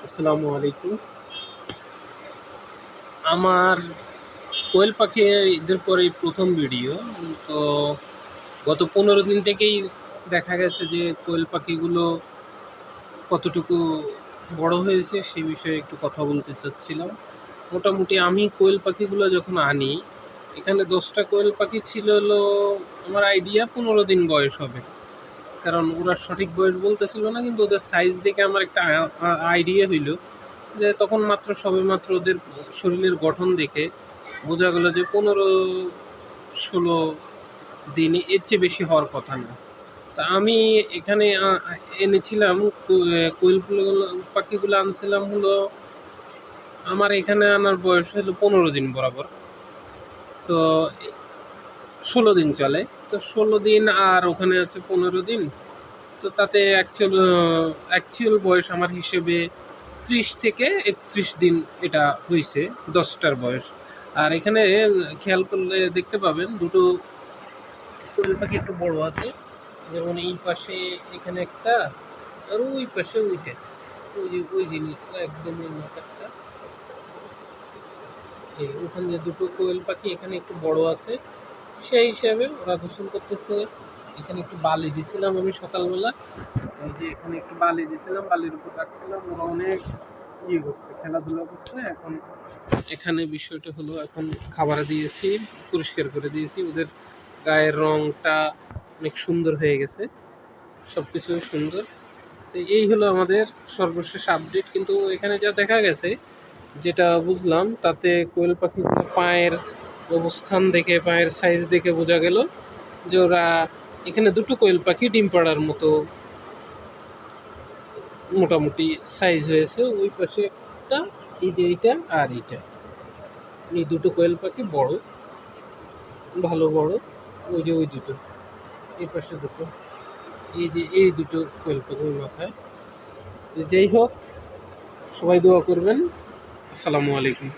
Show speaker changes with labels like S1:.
S1: আসসালামু আলাইকুম। আমার কোয়েল পাখি ঈদের পরেই প্রথম ভিডিও। তো গত 15 দিন থেকেই দেখা গেছে যে কোয়েল পাখিগুলো কতটুকু বড় হয়েছে সে বিষয়ে একটু কথা বলতে চাচ্ছিলাম। মোটামুটি আমি কোয়েল পাখিগুলো যখন আনি, এখানে 10টা কোয়েল পাখি ছিল হলো আমার আইডিয়া 15 দিন বয়স হবে। কারণ ওরা সঠিক বয়স বলতেছিল না, কিন্তু ওদের সাইজ দেখে আমার একটা আইডিয়া হইল যে তখন মাত্র সবেমাত্র ওদের শরীরের গঠন দেখে বোঝা গেল যে 15-16 দিন, এর চেয়ে বেশি হওয়ার কথা না। তা আমি এখানে এনেছিলাম কোয়েল পাখিগুলো আনছিলাম হলো, আমার এখানে আনার বয়স হলো 15 দিন বরাবর। তো 16 দিন চলে, তো 16 দিন আর ওখানে আছে 15 দিন। তো তাতে অ্যাকচুয়াল বয়স আমার হিসেবে 30 থেকে 31 দিন এটা হয়েছে 10টার বয়স। আর এখানে খেয়াল করলে দেখতে পাবেন দুটো কোয়েল পাখি একটু বড় আছে, যেমন এই পাশে এখানে একটা, আর ওই পাশে ওইটা, ওই যে ওই জিনিসটা একদমই মাথাটা, এই ওখানে যে দুটো কোয়েল পাখি এখানে একটু বড় আছে, সেই হিসাবে ওরা গোসল করতেছে। এখানে একটু বালি দিছিলাম আমি সকালবেলা, এই যে এখানে একটু বালি দিছিলাম, বালির উপর রাখছিলাম, ওরা অনেক করছে, খেলাধুলা করছে। এখন এখানে বিষয়টা হলো, এখন খাবার দিয়েছি, পরিষ্কার করে দিয়েছি, ওদের গায়ের রংটা অনেক সুন্দর হয়ে গেছে, সব কিছু সুন্দর। তো এই হলো আমাদের সর্বশেষ আপডেট। কিন্তু এখানে যা দেখা গেছে, যেটা বুঝলাম, তাতে কোয়েল পাখিগুলো পায়ের অবস্থান দেখে, পায়ের সাইজ দেখে বোঝা গেল যে ওরা, এখানে দুটো কোয়েল পাখি ডিম পাড়ার মতো মোটামুটি সাইজ হয়েছে। ওই পাশে একটা, এই যে এইটা আর এইটা, এই দুটো কোয়েল পাখি বড়, ভালো বড়। ওই যে ওই দুটো, এই পাশে দুটো, এই যে এই দুটো কোয়েল পাখির মাথায়। যেই হোক, সবাই দোয়া করবেন। আসসালামু আলাইকুম।